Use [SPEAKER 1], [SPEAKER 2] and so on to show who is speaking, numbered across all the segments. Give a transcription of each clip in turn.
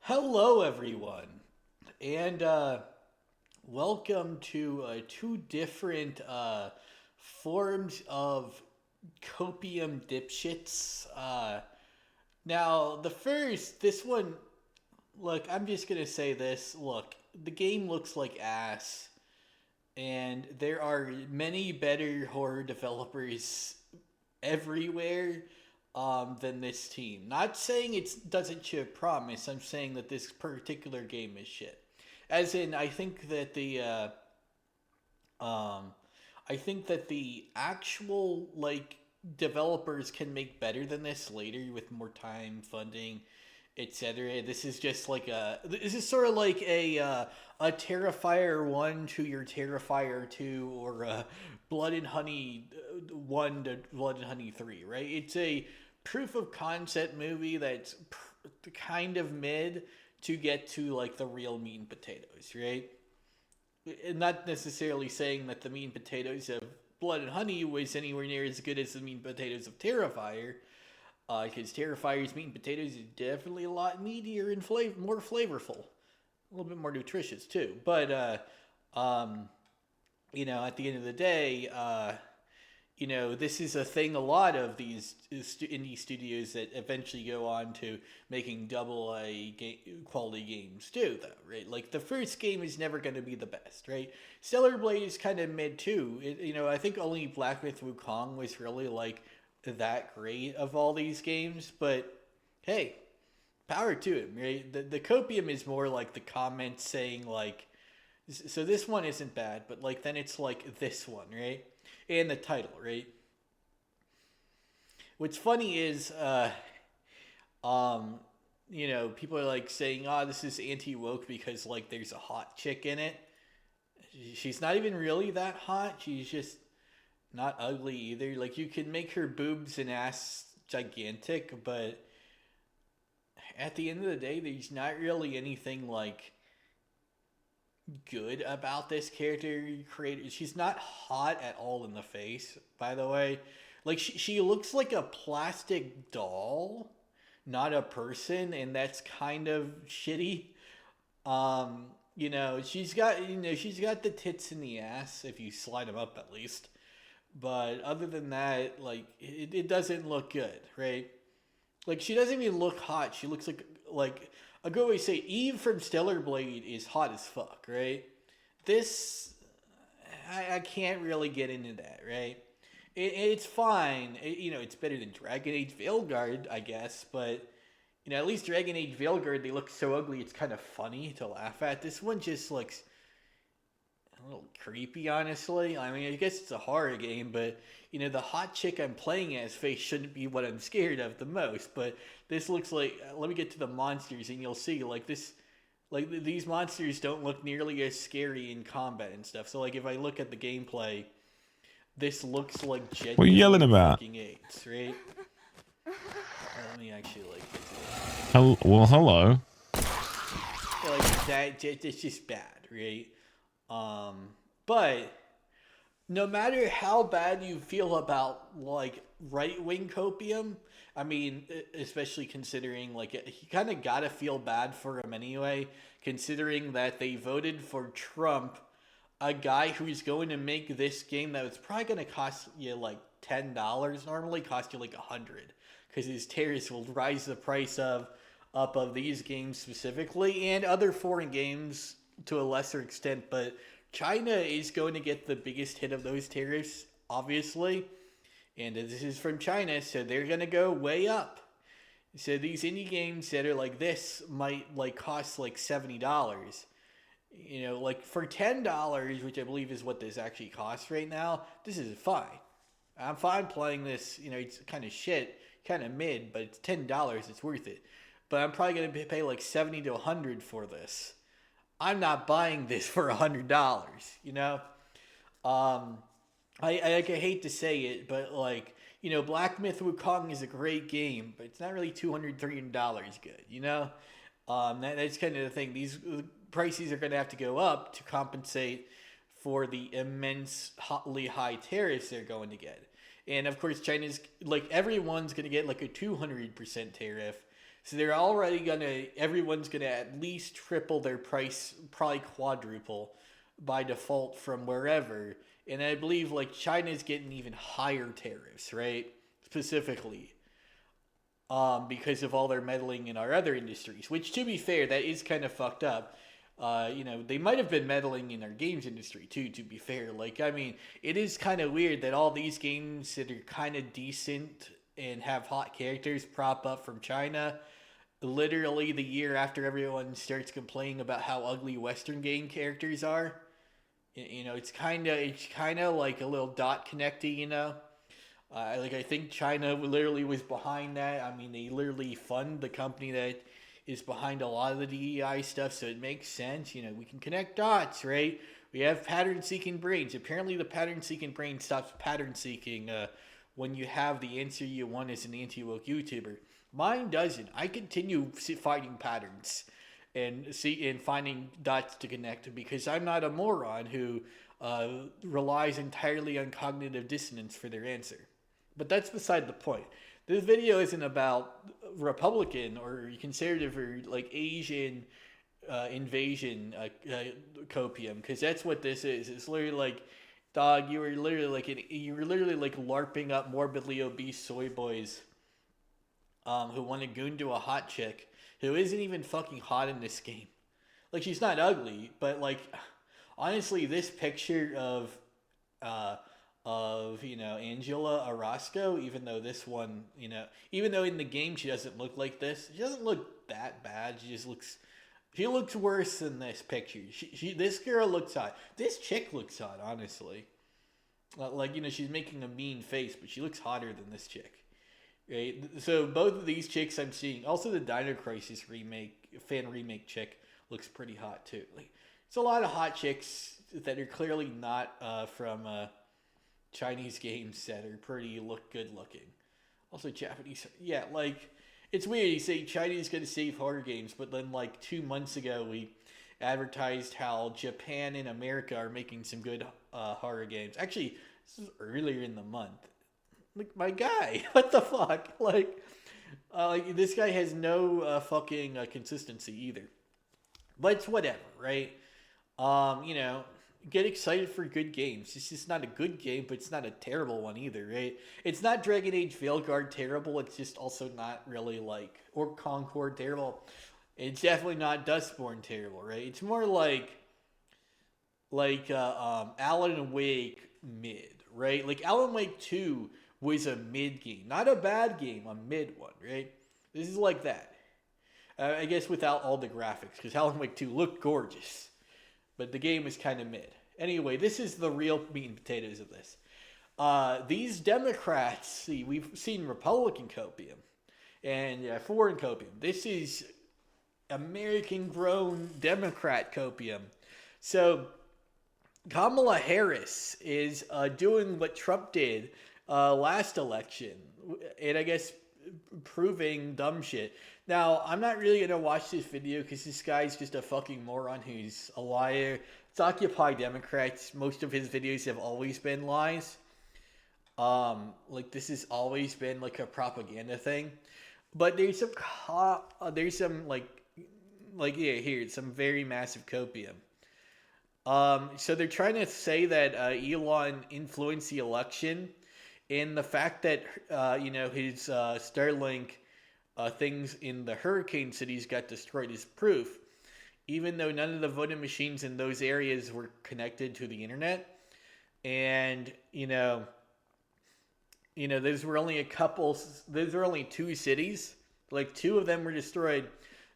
[SPEAKER 1] Hello, everyone, and welcome to two different forms of copium dipshits. Now, this one, look, I'm just gonna say this. Look, the game looks like ass, and there are many better horror developers everywhere than this team. Not saying it doesn't show promise. I'm saying that this particular game is shit. As in, um, I think that the actual developers can make better than this later with more time, funding, etc. This is sort of like a Terrifier 1 to your Terrifier 2, or Blood and Honey 1 to Blood and Honey 3, right? It's a proof of concept movie that's kind of mid to get to like the real meat and potatoes, right? And not necessarily saying that the meat and potatoes of Blood and Honey was anywhere near as good as the meat and potatoes of Terrifier, because Terrifier's meat and potatoes is definitely a lot meatier and more flavorful, a little bit more nutritious too. But at the end of the day, this is a thing a lot of these indie studios that eventually go on to making double quality games do, though, right? Like, the first game is never going to be the best, right? Stellar Blade is kind of mid, too. I think only Black Myth Wukong was really, like, that great of all these games, but hey, power to him, right? The copium is more like the comments saying, like, so this one isn't bad, but, like, then it's, like, this one, right? And the title, right? What's funny is, people are like saying, "Oh, this is anti-woke because like there's a hot chick in it." She's not even really that hot. She's just not ugly either. Like, you can make her boobs and ass gigantic, but at the end of the day, there's not really anything like good about this character created. She's not hot at all in the face, by the way. Like, she looks like a plastic doll, not a person, and that's kind of shitty. She's got the tits in the ass if you slide them up, at least. But other than that, like, it doesn't look good, right? Like, she doesn't even look hot. She looks like a good way to say Eve from Stellar Blade is hot as fuck, right? This, I can't really get into that, right? It's fine. It's better than Dragon Age Veilguard, I guess, but at least Dragon Age Veilguard, they look so ugly it's kind of funny to laugh at. This one just looks a little creepy, honestly. I mean, I guess it's a horror game, but the hot chick I'm playing as face shouldn't be what I'm scared of the most. But this looks like, let me get to the monsters, and you'll see, like, these monsters don't look nearly as scary in combat and stuff. So, like, if I look at the gameplay, this looks like
[SPEAKER 2] What are you yelling
[SPEAKER 1] genuine
[SPEAKER 2] about?
[SPEAKER 1] fucking AIDS, right? Let me actually like get to
[SPEAKER 2] Well, hello.
[SPEAKER 1] like that. It's just bad, right? But no matter how bad you feel about like right wing copium, I mean, especially considering like you kind of gotta feel bad for him anyway, considering that they voted for Trump, a guy who's going to make this game that was probably going to cost you like $10, normally cost you like $100, because his tariffs will rise the price of these games specifically and other foreign games to a lesser extent. But China is going to get the biggest hit of those tariffs, obviously, and this is from China, so they're going to go way up. So these indie games that are like this might like cost like $70. Like for $10, which I believe is what this actually costs right now, this is fine. I'm fine playing this. It's kind of shit, kind of mid, but it's $10. It's worth it. But I'm probably gonna pay like 70 to 100 for this. I'm not buying this for $100. Um, I hate to say it, but like Black Myth Wukong is a great game, but it's not really $200-$300 good. That's kind of the thing. These prices are going to have to go up to compensate for the immensely high tariffs they're going to get. And of course, China's like everyone's going to get like a 200% tariff So everyone's gonna at least triple their price, probably quadruple by default from wherever. And I believe like China's getting even higher tariffs, right? Specifically, because of all their meddling in our other industries. Which, to be fair, that is kind of fucked up. They might have been meddling in our games industry too. To be fair, like I mean, it is kind of weird that all these games that are kind of decent and have hot characters prop up from China literally the year after everyone starts complaining about how ugly Western game characters are. It's kind of like a little dot connecty, I think China literally was behind that. I mean, they literally fund the company that is behind a lot of the DEI stuff, so it makes sense. We can connect dots, right? We have pattern-seeking brains. Apparently, the pattern-seeking brain stops pattern-seeking when you have the answer you want as an anti-woke YouTuber. Mine doesn't. I continue finding patterns and finding dots to connect because I'm not a moron who relies entirely on cognitive dissonance for their answer. But that's beside the point. This video isn't about Republican or conservative or like Asian invasion copium, because that's what this is. It's literally like, dog, you were literally like LARPing up morbidly obese soy boys who want to goon to a hot chick who isn't even fucking hot in this game. Like, she's not ugly, but like, honestly, this picture of Angela Orozco, even though this one, even though in the game she doesn't look like this, she doesn't look that bad. She looks worse than this picture. This girl looks hot. This chick looks hot, honestly. She's making a mean face, but she looks hotter than this chick. Right? So both of these chicks I'm seeing, also the Dino Crisis fan remake chick looks pretty hot too. Like, it's a lot of hot chicks that are clearly not from Chinese games that are pretty good looking. Also Japanese. Yeah, like, it's weird. You say China's going to save horror games, but then like 2 months ago we advertised how Japan and America are making some good horror games. Actually, this is earlier in the month. Like, my guy, what the fuck? Like this guy has no fucking consistency either. But it's whatever, right? Get excited for good games. It's just not a good game, but it's not a terrible one either, right? It's not Dragon Age Veilguard terrible. It's just also not really like Orc Concord terrible. It's definitely not Dustborn terrible, right? It's more like Alan Wake mid, right? Like Alan Wake 2 was a mid game, not a bad game, a mid one, right? This is like that. I guess without all the graphics, because Alan Wake 2 looked gorgeous. But the game is kind of mid. Anyway, this is the real meat and potatoes of this. These Democrats, we've seen Republican copium and foreign copium. This is American-grown Democrat copium. So Kamala Harris is doing what Trump did last election, and I guess proving dumb shit. Now, I'm not really going to watch this video because this guy's just a fucking moron who's a liar. It's Occupy Democrats. Most of his videos have always been lies. This has always been like a propaganda thing. But there's some some very massive copium. So they're trying to say that Elon influenced the election, and the fact that his Starlink things in the hurricane cities got destroyed is proof, even though none of the voting machines in those areas were connected to the internet. And those were only two cities. Like, 2 of them were destroyed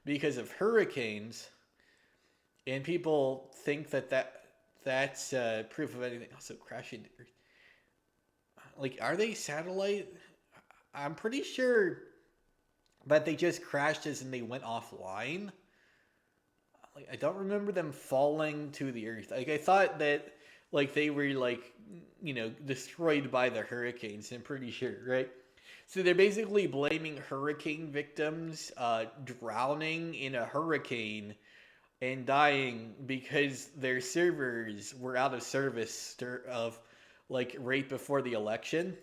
[SPEAKER 1] because of hurricanes, and people think that's proof of anything. Also, crashing. Like, are they satellite? I'm pretty sure that they just crashed as in they went offline. Like, I don't remember them falling to the earth. Like, I thought that they were destroyed by the hurricanes. I'm pretty sure, right? So they're basically blaming hurricane victims drowning in a hurricane and dying because their servers were out of service right before the election.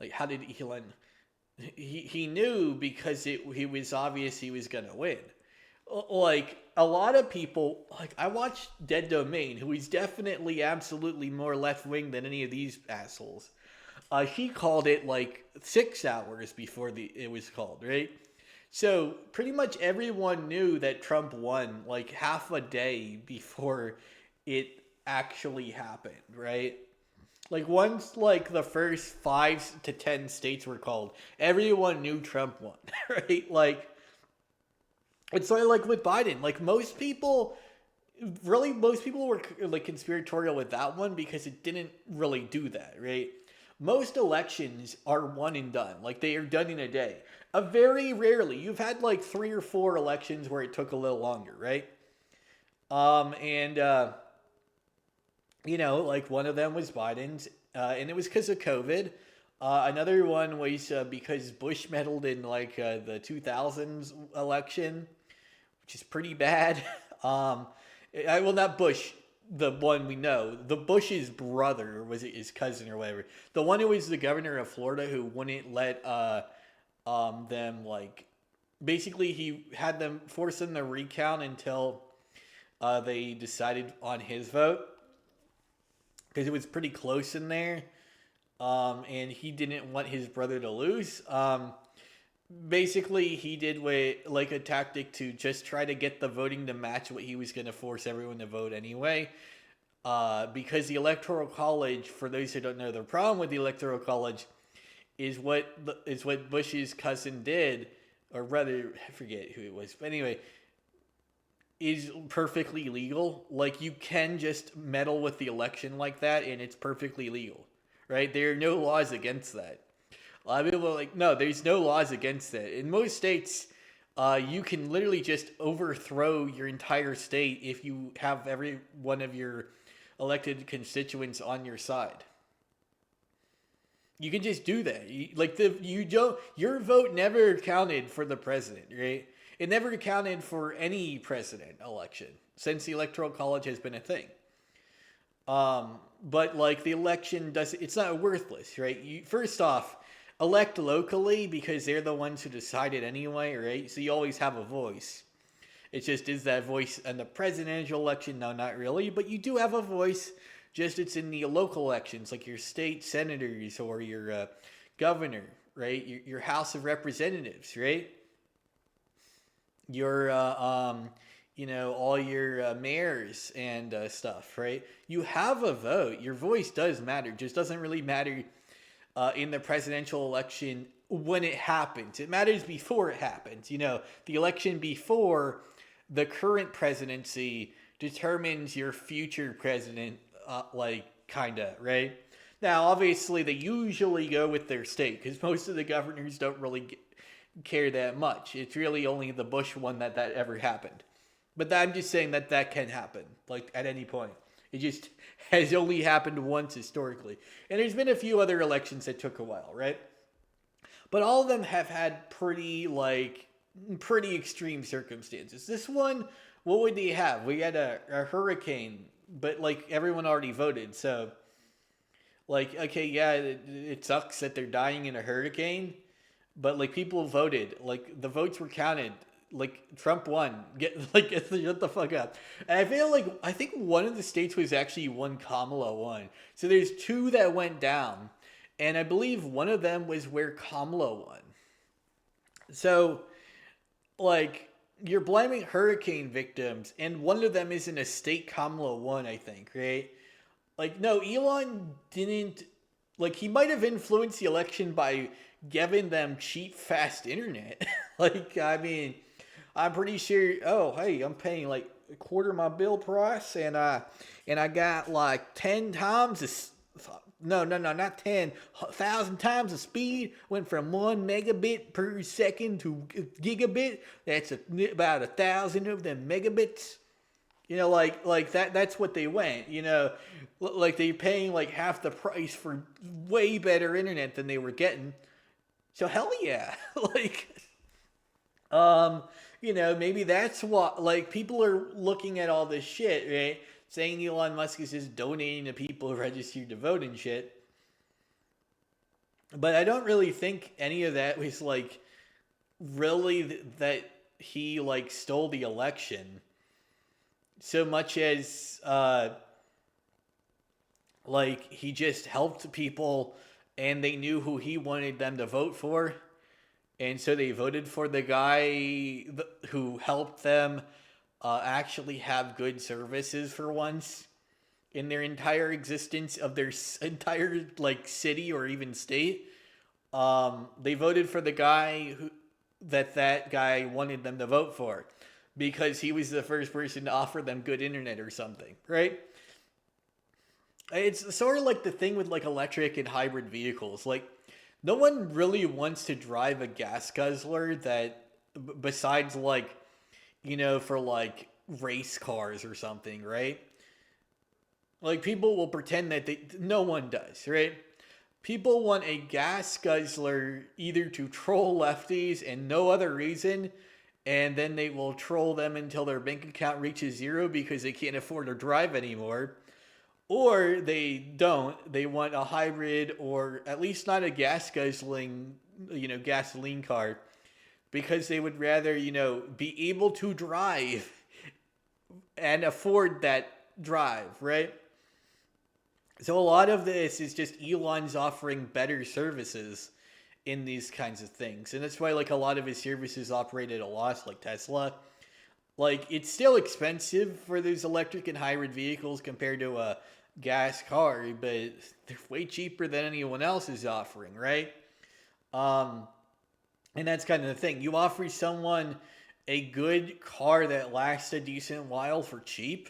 [SPEAKER 1] Like, how did Elon... he knew because he was obvious he was gonna win. Like a lot of people, like I watched Dead Domain, who is definitely absolutely more left wing than any of these assholes. He called it like 6 hours before it was called, right? So pretty much everyone knew that Trump won like half a day before it actually happened, right? Like once like the first 5 to 10 states were called, everyone knew Trump won, right? Like it's sort of like with Biden. Like most people were like conspiratorial with that one because it didn't really do that, right? Most elections are one and done. Like they are done in a day. Very rarely, you've had like 3 or 4 elections where it took a little longer, right? And like one of them was Biden's, and it was because of COVID. Another one was because Bush meddled in like the 2000s election, which is pretty bad. Well, not Bush, the one we know. The Bush's brother, or was it his cousin or whatever? The one who was the governor of Florida who wouldn't let them like. Basically, he had them force them to recount until they decided on his vote because it was pretty close in there, and he didn't want his brother to lose. Basically, he did like a tactic to just try to get the voting to match what he was going to force everyone to vote anyway. Because the Electoral College, for those who don't know, the problem with the Electoral College is what Bush's cousin did, or rather, I forget who it was, but anyway, is perfectly legal. Like you can just meddle with the election like that, and it's perfectly legal, right? There are no laws against that. A lot of people are like, no, there's no laws against that. In most states, you can literally just overthrow your entire state if you have every one of your elected constituents on your side. You can just do that. Your vote never counted for the president, right? It never counted for any president election since the Electoral College has been a thing. But like the election it's not worthless, right? First off, elect locally because they're the ones who decide it anyway, right? So you always have a voice. It's just, is that voice in the presidential election? No, not really, but you do have a voice. Just it's in the local elections, like your state senators or your governor, right? Your House of Representatives, right? Your all your mayors and stuff, right? You have a vote. Your voice does matter. Just doesn't really matter in the presidential election when it happens. It matters before it happens. The election before the current presidency determines your future president, kinda, right? Now, obviously, they usually go with their state because most of the governors don't really care that much. It's really only the Bush one that ever happened. But I'm just saying that can happen, like at any point. It just has only happened once historically. And there's been a few other elections that took a while, right? But all of them have had pretty extreme circumstances. This one, what would they have? We had a hurricane, but like everyone already voted. So, like, okay, yeah, it sucks that they're dying in a hurricane, but like people voted. Like the votes were counted. Like Trump won. Shut the fuck up. And I think one of the states was actually one Kamala won. So there's 2 that went down, and I believe one of them was where Kamala won. So, like, you're blaming hurricane victims, and one of them is in a state Kamala won, I think, right? Like, no, Elon didn't. Like, he might have influenced the election by giving them cheap, fast internet. I mean, I'm pretty sure. Oh, hey, I'm paying like a quarter of my bill price, and I got like 10 times this. No, not 10. 1,000 times the speed. Went from 1 megabit per second to gigabit. That's about 1,000 of them megabits. Like that. That's what they went. Like they're paying like half the price for way better internet than they were getting. So hell yeah, maybe that's what, like, people are looking at all this shit, right? Saying Elon Musk is just donating to people registered to vote and shit. But I don't really think any of that was like really that he like stole the election so much as like he just helped people and they knew who he wanted them to vote for, and so they voted for the guy who helped them actually have good services for once in their entire existence of their entire like city or even state. They voted for the guy that guy wanted them to vote for because he was the first person to offer them good internet or something, right? It's sort of like the thing with like electric and hybrid vehicles. Like, no one really wants to drive a gas guzzler that, besides like, for like race cars or something, right? Like, people will pretend that no one does, right? People want a gas guzzler either to troll lefties and no other reason, and then they will troll them until their bank account reaches zero because they can't afford to drive anymore. Or they don't. They want a hybrid or at least not a gas guzzling, gasoline car because they would rather, be able to drive and afford that drive, right? So a lot of this is just Elon's offering better services in these kinds of things. And that's why like a lot of his services operate at a loss, like Tesla. Like, it's still expensive for those electric and hybrid vehicles compared to a gas car, but they're way cheaper than anyone else is offering, right? And that's kind of the thing. You offer someone a good car that lasts a decent while for cheap,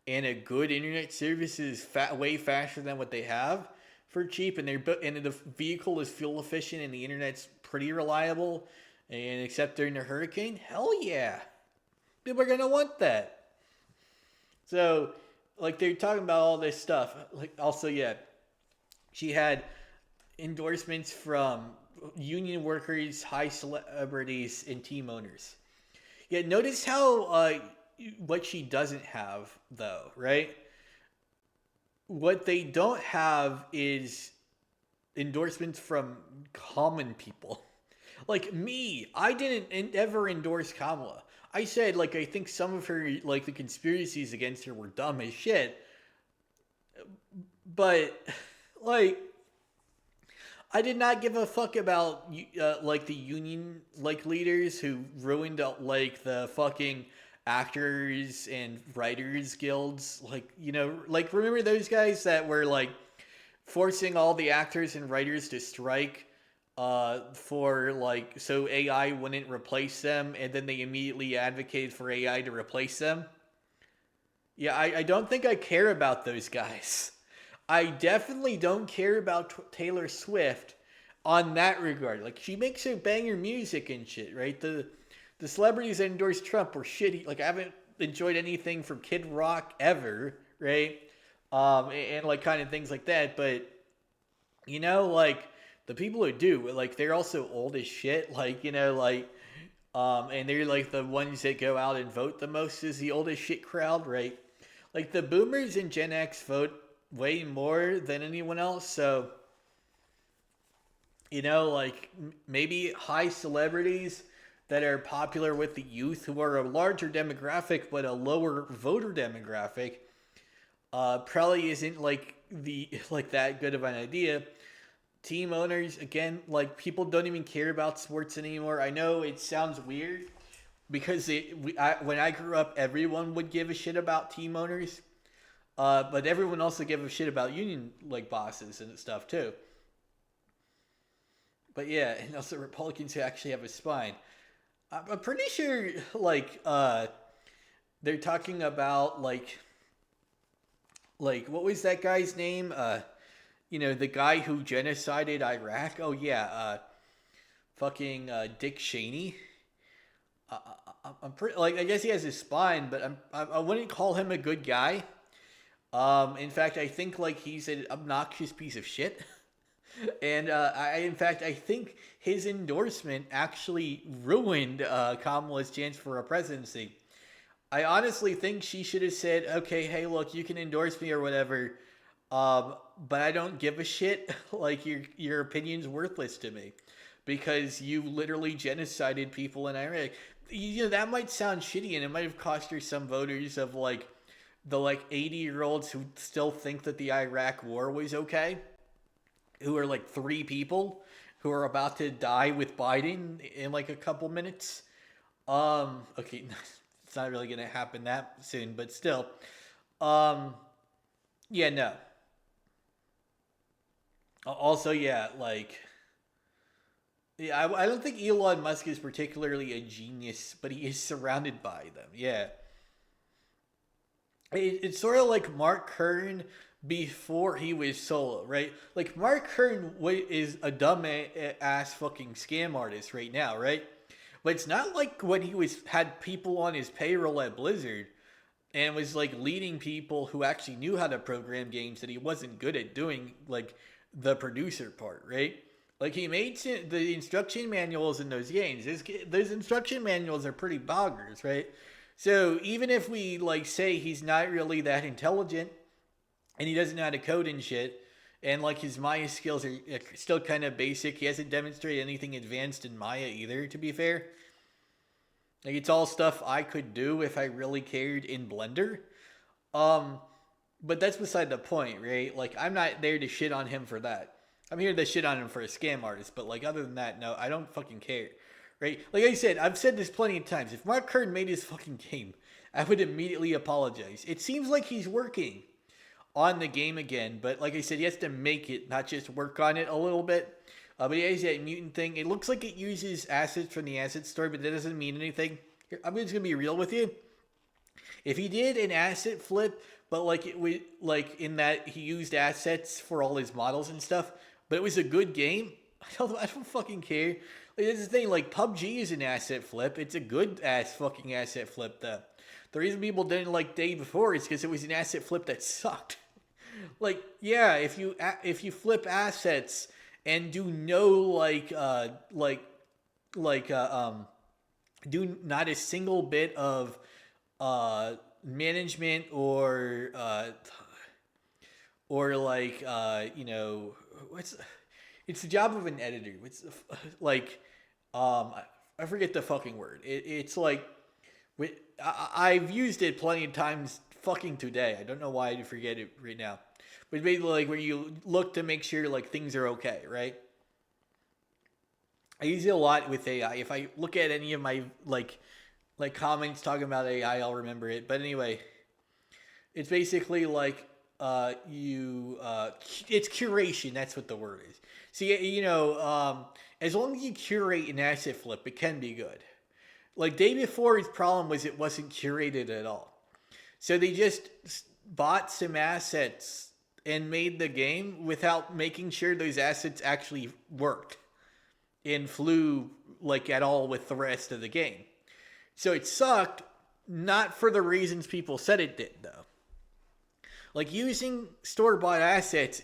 [SPEAKER 1] and a good internet service is way faster than what they have for cheap, and the vehicle is fuel efficient, and the internet's pretty reliable, and except during a hurricane, hell yeah, people are gonna want that. So, like, they're talking about all this stuff. Like, also, yeah, she had endorsements from union workers, high celebrities, and team owners. Yeah, notice how what she doesn't have, though, right? What they don't have is endorsements from common people. Like me, I didn't ever endorse Kamala. I said, like, I think some of her, like, the conspiracies against her were dumb as shit. But, like, I did not give a fuck about, like, the union, like, leaders who ruined, like, the fucking actors and writers guilds. Like, like, remember those guys that were, like, forcing all the actors and writers to strike for like so AI wouldn't replace them, and then they immediately advocated for AI to replace them? Yeah, I don't think I care about those guys. I definitely don't care about Taylor Swift on that regard. Like, she makes her banger music and shit, right? The celebrities that endorse Trump were shitty. Like, I haven't enjoyed anything from Kid Rock ever, right? And like kind of things like that. But like, the people who do, like, they're also old as shit. Like, like, and they're like the ones that go out and vote the most is the oldest shit crowd, right? Like, the boomers and Gen X vote way more than anyone else. So, like, maybe high celebrities that are popular with the youth who are a larger demographic but a lower voter demographic probably isn't like that good of an idea. Team owners, again, like, people don't even care about sports anymore. I know it sounds weird because when I grew up, everyone would give a shit about team owners, but everyone also gave a shit about union like bosses and stuff too. But yeah, and also Republicans who actually have a spine. I'm pretty sure like they're talking about like what was that guy's name? The guy who genocided Iraq. Oh yeah, fucking Dick Cheney. I'm pretty like, I guess he has his spine, but I wouldn't call him a good guy. In fact, I think like he's an obnoxious piece of shit. And in fact, I think his endorsement actually ruined Kamala's chance for a presidency. I honestly think she should have said, okay, hey, look, you can endorse me or whatever, But I don't give a shit. Like your opinion's worthless to me because you literally genocided people in Iraq. You know that might sound shitty, and it might have cost you some voters of like the like 80-year-olds who still think that the Iraq War was okay, who are like 3 people who are about to die with Biden in like a couple minutes. Okay, it's not really gonna happen that soon, but still. Um, yeah, no. Also, yeah, like, yeah, I don't think Elon Musk is particularly a genius, but he is surrounded by them. Yeah, it's sort of like Mark Kern before he was solo, right? Like Mark Kern is a dumb ass fucking scam artist right now, right? But it's not like when he was had people on his payroll at Blizzard and was like leading people who actually knew how to program games that he wasn't good at doing, like the producer part, right? Like he made the instruction manuals in those games. Those instruction manuals are pretty boggers, right? So even if we like say he's not really that intelligent and he doesn't know how to code and shit, and like his Maya skills are still kind of basic, he hasn't demonstrated anything advanced in Maya either. To be fair, like it's all stuff I could do if I really cared in Blender. Um, but that's beside the point, right? Like I'm not there to shit on him for that. I'm here to shit on him for a scam artist, but like other than that, no, I don't fucking care. Right? Like I said, I've said this plenty of times. If Mark Kern made his fucking game, I would immediately apologize. It seems like he's working on the game again, but like I said, he has to make it, not just work on it a little bit. But he has that mutant thing. It looks like it uses assets from the asset store, but that doesn't mean anything. Here, I'm just gonna be real with you. If he did an asset flip, but like it was like in that he used assets for all his models and stuff, but it was a good game, I don't fucking care. Like, that's the thing. Like PUBG is an asset flip. It's a good ass fucking asset flip. The reason people didn't like Day Before is because it was an asset flip that sucked. Like yeah, if you flip assets and do no do not a single bit of management or like you know what's it's the job of an editor. It's like I forget the fucking word. It's like I've used it plenty of times fucking today. I don't know why I forget it right now. But basically like where you look to make sure like things are okay, right? I use it a lot with AI. If I look at any of my like comments talking about AI, I'll remember it. But anyway, it's basically like it's curation. That's what the word is. See, you know, as long as you curate an asset flip, it can be good. Like Day Before's problem was it wasn't curated at all. So they just bought some assets and made the game without making sure those assets actually worked and flew like at all with the rest of the game. So it sucked, not for the reasons people said it did, though. Like using store-bought assets,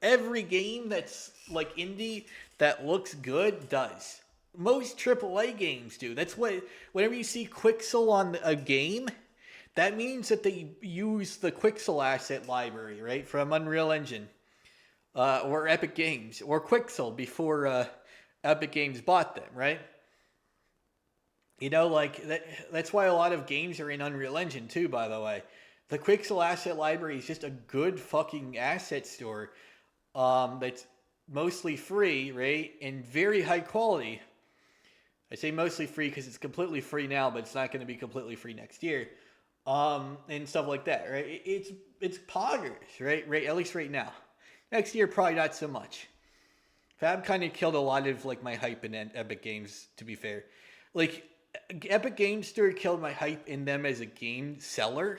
[SPEAKER 1] every game that's like indie that looks good does. Most AAA games do. That's what, whenever you see Quixel on a game, that means that they use the Quixel asset library, right, from Unreal Engine, or Epic Games, or Quixel before Epic Games bought them, right? You know, like that's why a lot of games are in Unreal Engine too, by the way. The Quixel asset library is just a good fucking asset store that's mostly free, right? And very high quality. I say mostly free because it's completely free now, but it's not going to be completely free next year. And stuff like that, right? It's poggers, right? Right, at least right now. Next year, probably not so much. Fab kind of killed a lot of like my hype in Epic Games, to be fair. Like Epic Games Store killed my hype in them as a game seller.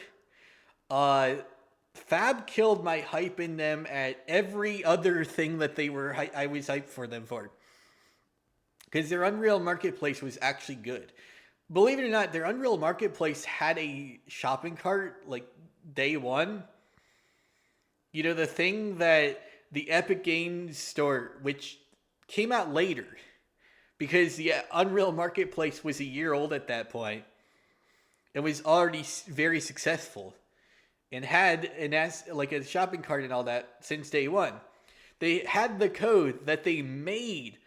[SPEAKER 1] Fab killed my hype in them at every other thing that they were I was hyped for them for. Because their Unreal Marketplace was actually good. Believe it or not, their Unreal Marketplace had a shopping cart like day one. You know, the thing that the Epic Games Store, which came out later, because the Unreal Marketplace was a year old at that point. It was already very successful. and had like a shopping cart and all that since day one. They had the code that they made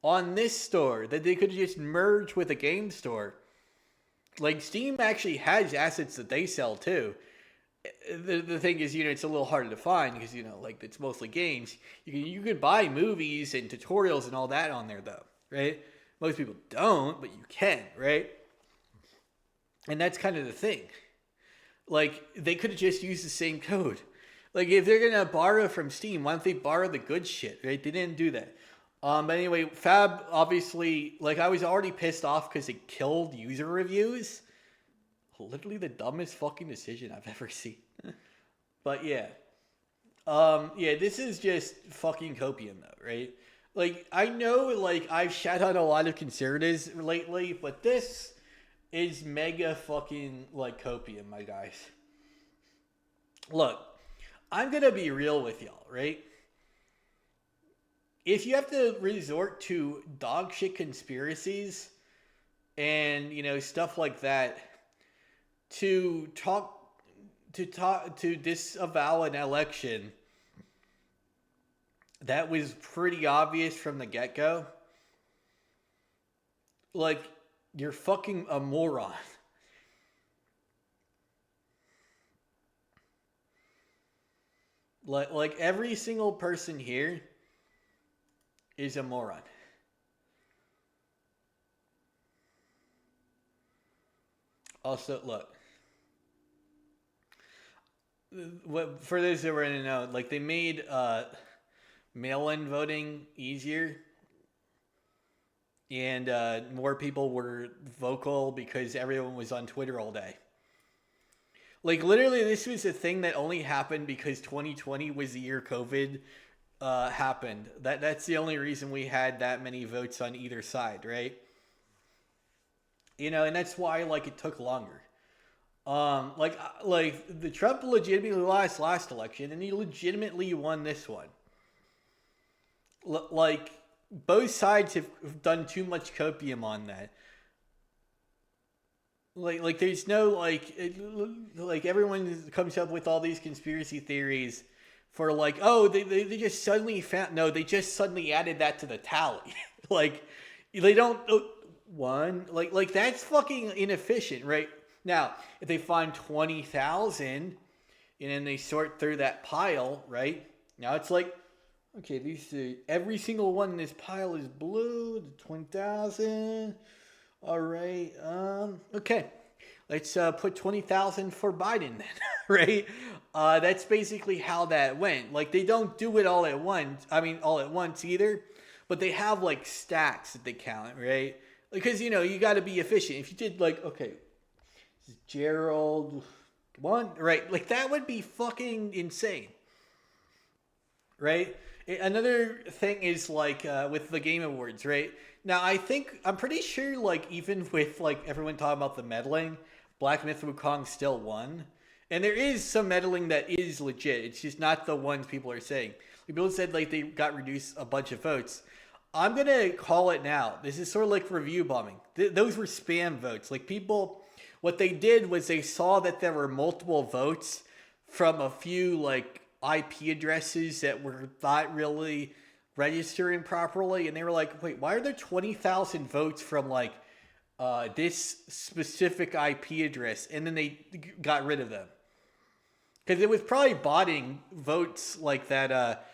[SPEAKER 1] on this store that they could just merge with a game store. Like Steam actually has assets that they sell too. The thing is, it's a little harder to find because like it's mostly games. You could buy movies and tutorials and all that on there though, right? Most people don't, but you can, right? And that's kind of the thing. Like they could have just used the same code. Like if they're gonna borrow from Steam, why don't they borrow the good shit, right? They didn't do that. But anyway, Fab obviously, like I was already pissed off because it killed user reviews. Literally the dumbest fucking decision I've ever seen. But yeah. This is just fucking copium though, right? Like, I know, like, I've shat on a lot of conservatives lately, but this is mega fucking, like, copium, my guys. Look, I'm gonna be real with y'all, right? If you have to resort to dog shit conspiracies and, stuff like that to disavow an election that was pretty obvious from the get-go, like, you're fucking a moron. Like every single person here is a moron. Also, look, for those that were in to know, like they made mail-in voting easier, and more people were vocal because everyone was on Twitter all day. Like literally, this was a thing that only happened because 2020 was the year COVID happened. That's the only reason we had that many votes on either side, right? And that's why like it took longer. Like the Trump legitimately lost last election, and he legitimately won this one. Like both sides have done too much copium on that. Like there's no like everyone comes up with all these conspiracy theories for like, oh, they just suddenly found, no, they just suddenly added that to the tally. Like they don't like that's fucking inefficient, right? Now, if they find 20,000 and then they sort through that pile, right? Now it's like, okay, every single one in this pile is blue, 20,000. All right. Okay. Let's put 20,000 for Biden then, right? That's basically how that went. Like they don't do it all at once. I mean, all at once either, but they have like stacks that they count, right? Because you got to be efficient. If you did like, okay, Gerald one, right? Like that would be fucking insane, right? Another thing is like with the Game Awards, right? Now I'm pretty sure like even with like everyone talking about the meddling, Black Myth Wukong still won. And there is some meddling that is legit. It's just not the ones people are saying. People said like they got reduced a bunch of votes. I'm going to call it now. This is sort of like review bombing. Those were spam votes. Like people, what they did was they saw that there were multiple votes from a few like IP addresses that were not really registering properly. And they were like, wait, why are there 20,000 votes from like this specific IP address? And then they got rid of them. Because it was probably botting votes like that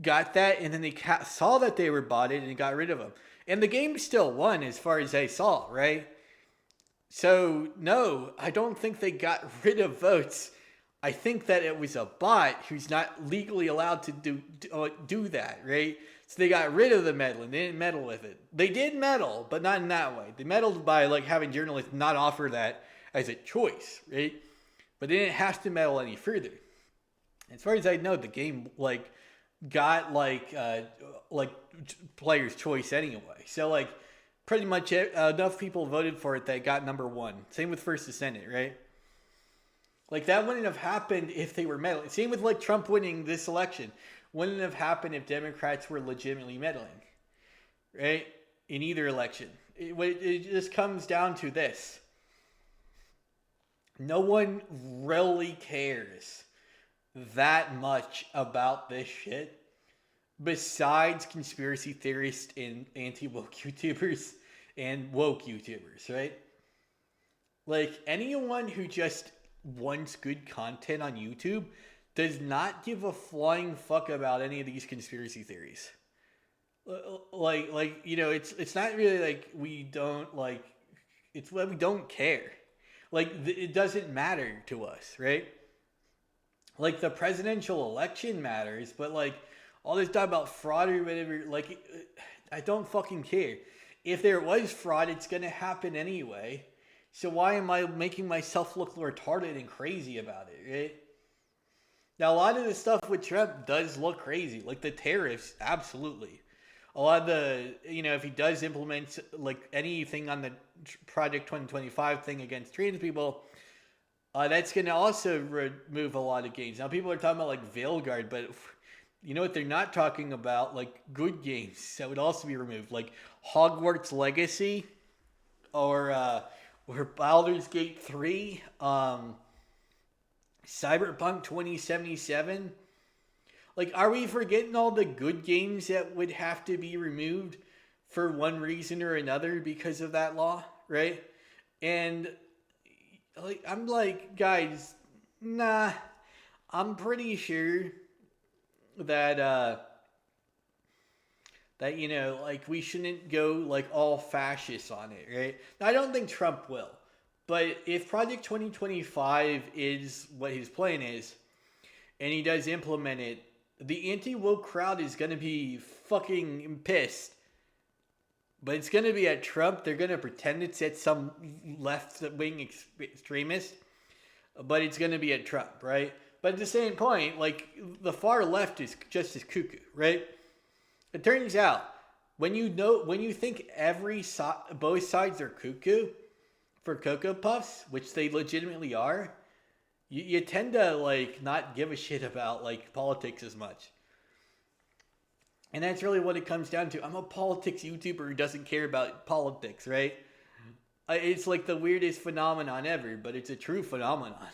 [SPEAKER 1] got that, and then they saw that they were botted and got rid of them. And the game still won as far as they saw, right? So, no, I don't think they got rid of votes. I think that it was a bot who's not legally allowed to do that, right? So they got rid of the meddling. They didn't meddle with it. They did meddle, but not in that way. They meddled by like having journalists not offer that as a choice, right? But they didn't have to meddle any further. As far as I know, the game like got like player's choice anyway. So like pretty much enough people voted for it that got number one. Same with First to Senate, right? Like that wouldn't have happened if they were meddling. Same with like Trump winning this election. Wouldn't have happened if Democrats were legitimately meddling, right? In either election. It just comes down to this. no one really cares that much about this shit besides conspiracy theorists and anti-woke YouTubers and woke YouTubers, right? Like, anyone who just wants good content on YouTube does not give a flying fuck about any of these conspiracy theories. Like you know, it's not really like we don't like. It's what we don't care. Like it doesn't matter to us, right? Like the presidential election matters, but like all this talk about fraud or whatever, like I don't fucking care. If there was fraud, it's gonna happen anyway. So why am I making myself look retarded and crazy about it, right? Now a lot of the stuff with Trump does look crazy, like the tariffs, absolutely. A lot of the, you know, if he does implement like anything on the Project 2025 thing against trans people, that's going to also remove a lot of games. Now, people are talking about like Veilguard, but you know what they're not talking about? Like good games that would also be removed, like Hogwarts Legacy or Baldur's Gate 3, Cyberpunk 2077. Like, are we forgetting all the good games that would have to be removed for one reason or another because of that law, right? And like, I'm like, guys, nah. I'm pretty sure that that you know, like we shouldn't go like all fascist on it, right? Now, I don't think Trump will, but if Project 2025 is what his plan is, and he does implement it, the anti-woke crowd is going to be fucking pissed. But it's going to be at Trump. They're going to pretend it's at some left-wing extremist. But it's going to be at Trump, right? But at the same point, like, the far left is just as cuckoo, right? It turns out, when you think both sides are cuckoo for Cocoa Puffs, which they legitimately are, you tend to like not give a shit about like politics as much. And that's really what it comes down to. I'm a politics YouTuber who doesn't care about politics, right? It's like the weirdest phenomenon ever, but it's a true phenomenon.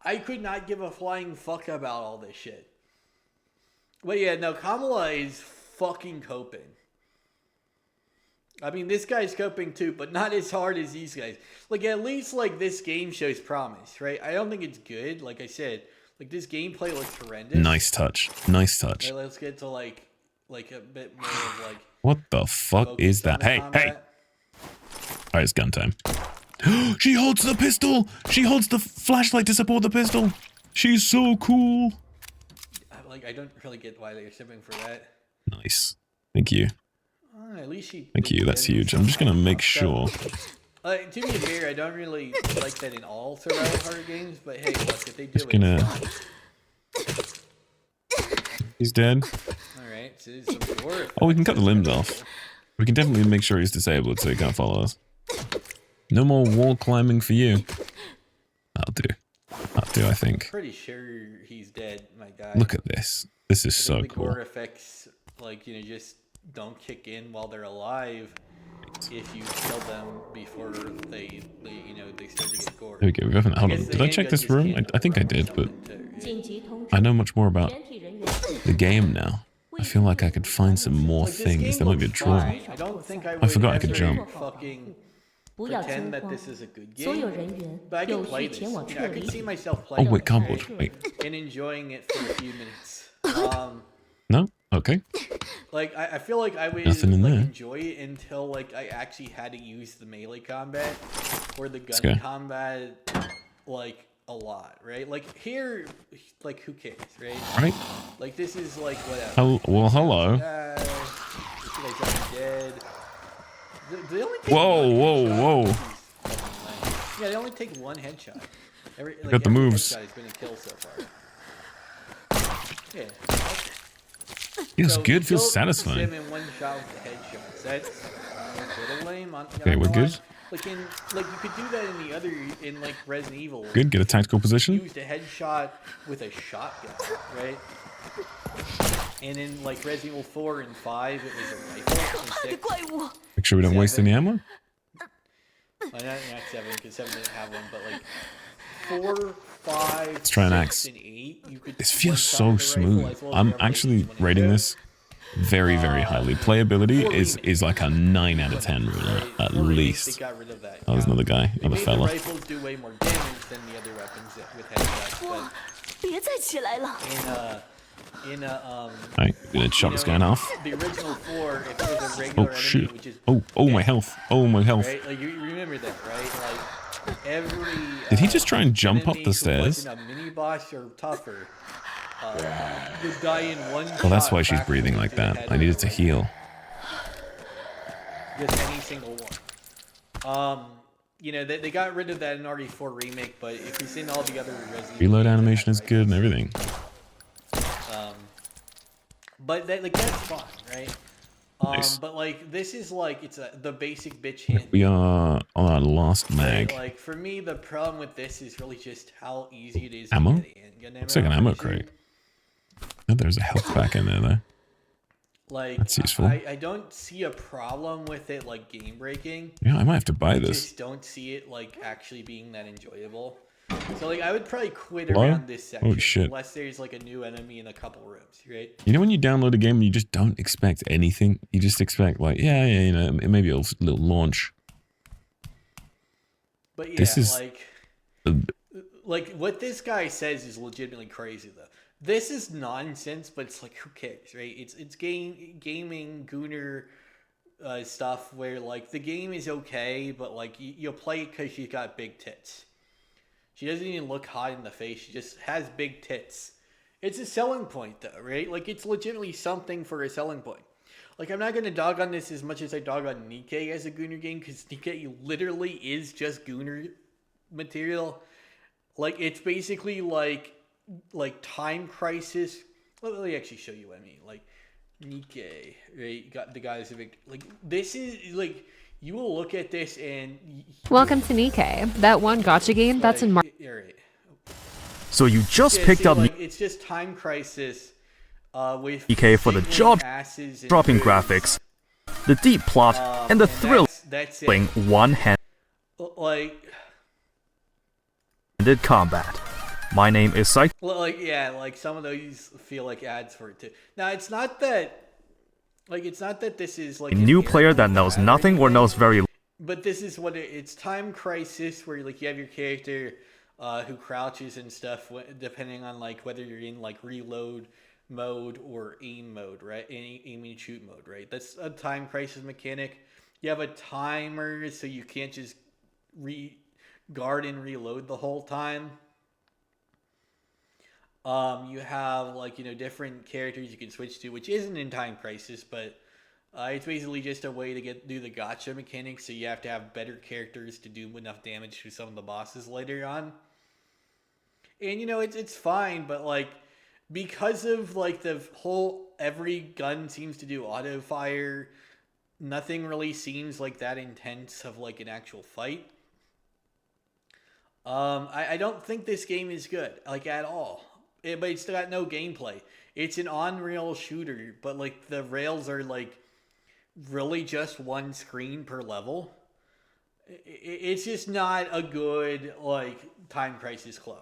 [SPEAKER 1] I could not give a flying fuck about all this shit. But yeah, no, Kamala is fucking coping. I mean, this guy's coping too, but not as hard as these guys. Like, at least, like, this game shows promise, right? I don't think it's good. Like I said, like, this gameplay looks horrendous.
[SPEAKER 2] Nice touch. Nice touch.
[SPEAKER 1] Right, let's get to, like a bit more of, like...
[SPEAKER 2] What the fuck is that? Hey, hey! Alright, it's gun time. She holds the pistol! She holds the flashlight to support the pistol! She's so cool!
[SPEAKER 1] Like, I don't really get why they're shipping for that.
[SPEAKER 2] Nice. Thank you.
[SPEAKER 1] At least she...
[SPEAKER 2] Thank you, that's huge. I'm just gonna make sure.
[SPEAKER 1] To be fair, I don't really like that in all survival horror games, but hey, look, if they do
[SPEAKER 2] it... He's dead.
[SPEAKER 1] Alright, so there's some gore.
[SPEAKER 2] Oh, we can cut the limbs off. We can definitely make sure he's disabled so he can't follow us. No more wall climbing for you. That'll do. That'll do, I think.
[SPEAKER 1] Pretty sure he's dead, my guy.
[SPEAKER 2] Look at this. This is so
[SPEAKER 1] the
[SPEAKER 2] cool.
[SPEAKER 1] Gore effects, like, you know, just don't kick in while they're alive if you kill them before they you know, they start to get gore.
[SPEAKER 2] There we go. We have hold on. Did I check this room? I think I did, but I know much more about the game now. I feel like I could find some more things. There might be a drawer.
[SPEAKER 1] I don't think I
[SPEAKER 2] forgot I could jump.
[SPEAKER 1] Fucking pretend that this is a good game, but I can play this. You know, I can see myself playing.
[SPEAKER 2] Oh wait, cardboard. Wait.
[SPEAKER 1] And enjoying it for a few minutes.
[SPEAKER 2] No. Okay.
[SPEAKER 1] Like I feel like I would enjoy it until like I actually had to use the melee combat or the gun combat like a lot, right? Like here, like who cares, right?
[SPEAKER 2] Right.
[SPEAKER 1] Like this is like whatever.
[SPEAKER 2] Oh, well, hello.
[SPEAKER 1] You guys are dead. They only take
[SPEAKER 2] whoa.
[SPEAKER 1] Yeah, they only take one headshot. Like,
[SPEAKER 2] got the moves.
[SPEAKER 1] Headshot has been a kill so far. Yeah.
[SPEAKER 2] Feels good. Feels satisfying.
[SPEAKER 1] Him in one shot with the headshots. That's a little lame.
[SPEAKER 2] Okay, we're good.
[SPEAKER 1] Like you could do that in the other like Resident Evil.
[SPEAKER 2] Good. Get a tactical position.
[SPEAKER 1] Used a headshot with a shotgun, right? And in like Resident Evil 4 and 5, it was a rifle. And 6,
[SPEAKER 2] make sure we don't waste any ammo.
[SPEAKER 1] Not 7, because 7 didn't have one, but like 4, 5,
[SPEAKER 2] Let's try an
[SPEAKER 1] 6,
[SPEAKER 2] axe.
[SPEAKER 1] and 8, you could
[SPEAKER 2] This feels
[SPEAKER 1] one-shot
[SPEAKER 2] so
[SPEAKER 1] with the rifle
[SPEAKER 2] smooth.
[SPEAKER 1] as well as
[SPEAKER 2] I'm
[SPEAKER 1] your
[SPEAKER 2] actually
[SPEAKER 1] blades when you
[SPEAKER 2] rating
[SPEAKER 1] go.
[SPEAKER 2] this very, very highly. Playability
[SPEAKER 1] For
[SPEAKER 2] is
[SPEAKER 1] remake,
[SPEAKER 2] like a 9 out of 10 ruler, at
[SPEAKER 1] For remake, they
[SPEAKER 2] least.
[SPEAKER 1] got rid of that.
[SPEAKER 2] Oh, there's another guy,
[SPEAKER 1] They
[SPEAKER 2] another
[SPEAKER 1] made
[SPEAKER 2] fella.
[SPEAKER 1] the rifles do way more damage than the other weapons with headshots, but
[SPEAKER 3] 别再起来了！
[SPEAKER 2] Alright, gonna chop this guy in half.
[SPEAKER 1] the original 4, if it was a regular
[SPEAKER 2] Oh
[SPEAKER 1] enemy,
[SPEAKER 2] shit.
[SPEAKER 1] it would just
[SPEAKER 2] Oh my health. Oh my health.
[SPEAKER 1] right? Like you remember that, right? Like every
[SPEAKER 2] Did he just try and jump up
[SPEAKER 1] enemy
[SPEAKER 2] the
[SPEAKER 1] who
[SPEAKER 2] stairs?
[SPEAKER 1] wasn't a mini boss or tougher would die in one
[SPEAKER 2] Well, that's
[SPEAKER 1] shot
[SPEAKER 2] why she's breathing
[SPEAKER 1] practically
[SPEAKER 2] like
[SPEAKER 1] to the
[SPEAKER 2] that.
[SPEAKER 1] head
[SPEAKER 2] I needed
[SPEAKER 1] or
[SPEAKER 2] to heal.
[SPEAKER 1] Just any single one. You know, they got rid of that in RE4 remake, but if you've seen all the other Resident
[SPEAKER 2] Reload
[SPEAKER 1] games,
[SPEAKER 2] animation is
[SPEAKER 1] right?
[SPEAKER 2] good and everything.
[SPEAKER 1] But like that's fine, right?
[SPEAKER 2] Nice.
[SPEAKER 1] But like this is like it's the basic bitch hint.
[SPEAKER 2] We are on our last mag.
[SPEAKER 1] Right? Like for me, the problem with this is really just how easy it is
[SPEAKER 2] Ammo?
[SPEAKER 1] to get handgun ammo.
[SPEAKER 2] Looks like an ammo
[SPEAKER 1] I'm pretty
[SPEAKER 2] crate. Oh, there's a health pack in there though.
[SPEAKER 1] Like
[SPEAKER 2] That's useful.
[SPEAKER 1] I don't see a problem with it like game breaking.
[SPEAKER 2] Yeah, I might have to buy
[SPEAKER 1] I
[SPEAKER 2] this.
[SPEAKER 1] just don't see it like actually being that enjoyable. So like I would probably quit
[SPEAKER 2] Hello?
[SPEAKER 1] around this section
[SPEAKER 2] Holy shit.
[SPEAKER 1] unless there's like a new enemy in a couple rooms, right?
[SPEAKER 2] You know when you download a game and you just don't expect anything? You just expect like, yeah, you know, maybe a little launch.
[SPEAKER 1] But yeah,
[SPEAKER 2] This is-
[SPEAKER 1] like what this guy says is legitimately crazy though. This is nonsense, but it's like who cares, right? It's gaming gooner stuff where like the game is okay, but like you'll play it because she's got big tits. She doesn't even look hot in the face. She just has big tits. It's a selling point though, right? Like it's legitimately something for a selling point. Like I'm not gonna dog on this as much as I dog on Nikkei as a gooner game because Nikkei literally is just gooner material. Like it's basically like Time Crisis. Let me actually show you what I mean. Like Nikkei, right? You got the guys like this is like you will look at this and
[SPEAKER 4] Welcome to Nikkei, that one gotcha game that's in March.
[SPEAKER 1] Right.
[SPEAKER 5] So you just
[SPEAKER 1] Yeah,
[SPEAKER 5] picked
[SPEAKER 1] see,
[SPEAKER 5] up
[SPEAKER 1] like, it's just Time Crisis with
[SPEAKER 5] EK for the
[SPEAKER 1] singing
[SPEAKER 5] jaw
[SPEAKER 1] asses and
[SPEAKER 5] dropping
[SPEAKER 1] boobs.
[SPEAKER 5] graphics, the deep plot, and the
[SPEAKER 1] And
[SPEAKER 5] thrilling
[SPEAKER 1] that's it.
[SPEAKER 5] one-handed
[SPEAKER 1] Like
[SPEAKER 5] combat. My name is Psych.
[SPEAKER 1] Like yeah, like some of those feel like ads for it too. Now it's not that this is like
[SPEAKER 5] A new
[SPEAKER 1] an
[SPEAKER 5] player that
[SPEAKER 1] airport
[SPEAKER 5] knows
[SPEAKER 1] ad or
[SPEAKER 5] nothing or
[SPEAKER 1] anything,
[SPEAKER 5] knows very
[SPEAKER 1] but this is what it's Time Crisis where like you have your character who crouches and stuff depending on like whether you're in like reload mode or aim mode, right? Aim and shoot mode, right? That's a Time Crisis mechanic. You have a timer so you can't just guard and reload the whole time. You have like, you know, different characters you can switch to, which isn't in Time Crisis, but it's basically just a way to do the gotcha mechanics. So you have to have better characters to do enough damage to some of the bosses later on. And you know, it's fine, but like because of like the whole every gun seems to do auto fire, nothing really seems like that intense of like an actual fight. I don't think this game is good, like at all. But it's got no gameplay. It's an on-rail shooter, but like the rails are like really just one screen per level. It's just not a good like Time Crisis clone,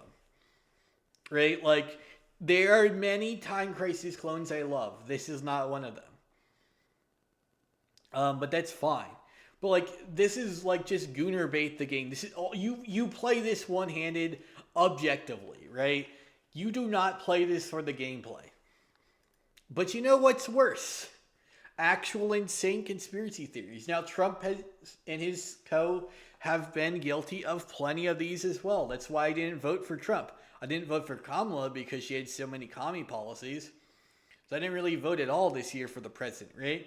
[SPEAKER 1] right? Like there are many Time Crisis clones I love. This is not one of them. But that's fine. But like this is like just gooner bait the game. This is all you play this one-handed objectively, right? You do not play this for the gameplay. But you know what's worse? Actual insane conspiracy theories. Now, Trump and his co have been guilty of plenty of these as well. That's why I didn't vote for Trump. I didn't vote for Kamala because she had so many commie policies. So I didn't really vote at all this year for the president, right?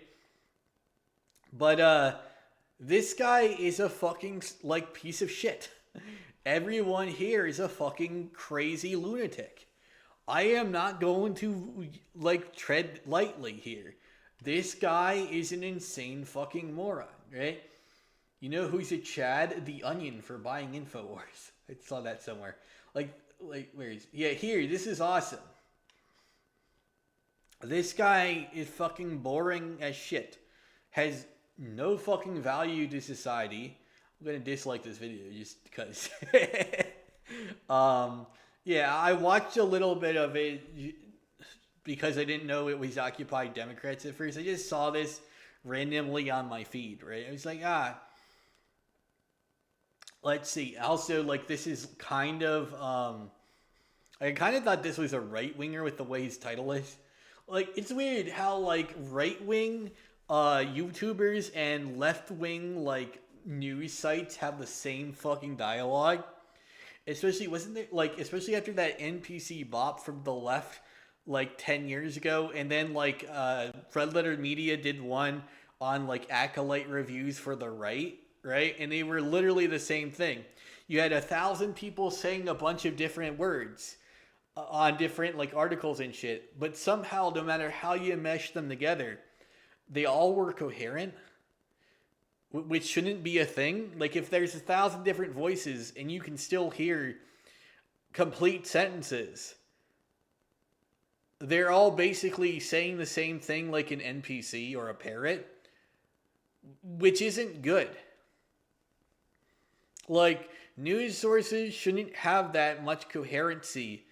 [SPEAKER 1] But this guy is a fucking like piece of shit. Everyone here is a fucking crazy lunatic. I am not going to like tread lightly here. This guy is an insane fucking moron, right? You know who's a Chad? The Onion for buying InfoWars. I saw that somewhere. Like where is? Yeah, here. This is awesome. This guy is fucking boring as shit. Has no fucking value to society. I'm gonna dislike this video just because. Yeah, I watched a little bit of it because I didn't know it was Occupy Democrats at first. I just saw this randomly on my feed, right? I was like, let's see. Also, like, this is kind of, I kind of thought this was a right-winger with the way his title is. Like, it's weird how, like, right-wing YouTubers and left-wing, like, news sites have the same fucking dialogue. Especially, wasn't there, like, especially after that NPC bop from the left, like, 10 years ago, and then, like, Red Letter Media did one on, like, acolyte reviews for the right, and they were literally the same thing. You had 1,000 people saying a bunch of different words on different, like, articles and shit, but somehow, no matter how you mesh them together, they all were coherent, which shouldn't be a thing. Like, if there's 1,000 different voices and you can still hear complete sentences, they're all basically saying the same thing like an NPC or a parrot, which isn't good. Like, news sources shouldn't have that much coherency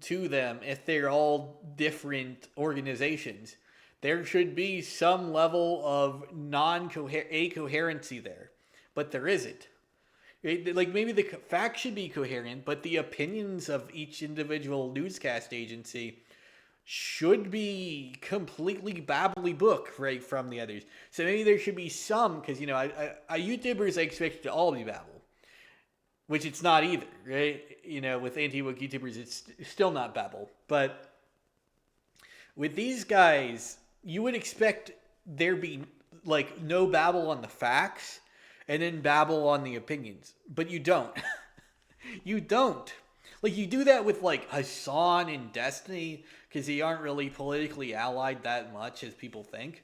[SPEAKER 1] to them if they're all different organizations. There should be some level of acoherency there, but there isn't. Like, maybe the facts should be coherent, but the opinions of each individual newscast agency should be completely babbly book, right, from the others. So maybe there should be some, because, you know, YouTubers I expect to all be babble, which it's not either, right? You know, with anti-woke YouTubers, it's still not babble. But with these guys, you would expect there be, like, no babble on the facts and then babble on the opinions. But you don't. You don't. Like, you do that with, like, Hassan and Destiny, because they aren't really politically allied that much as people think.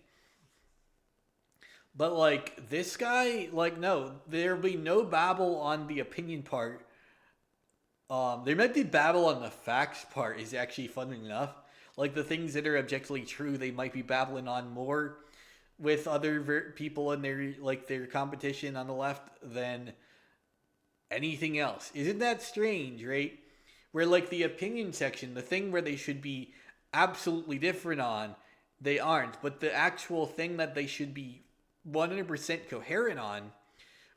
[SPEAKER 1] But, like, this guy, like, no, there'll be no babble on the opinion part. There might be babble on the facts part is actually fun enough. Like, the things that are objectively true, they might be babbling on more with other people in their, like, their competition on the left than anything else. Isn't that strange, right? Where, like, the opinion section, the thing where they should be absolutely different on, they aren't. But the actual thing that they should be 100% coherent on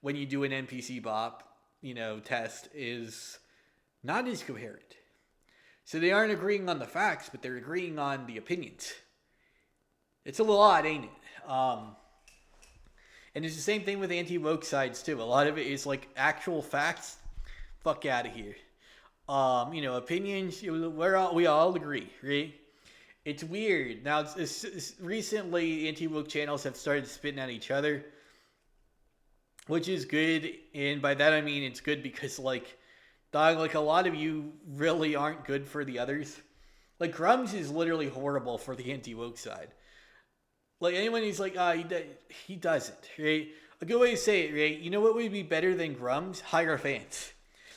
[SPEAKER 1] when you do an NPC bop, you know, test is not as coherent. So they aren't agreeing on the facts, but they're agreeing on the opinions. It's a little odd, ain't it? And it's the same thing with anti-woke sides too. A lot of it is like actual facts. Fuck out of here. You know, opinions. We all agree, right? It's weird. Now, it's recently anti-woke channels have started spitting at each other, which is good. And by that I mean it's good because, like, dog, like, a lot of you really aren't good for the others. Like, Grums is literally horrible for the anti-woke side. Like, anyone who's like, he doesn't, right? A good way to say it, right? You know what would be better than Grums? Higher fans.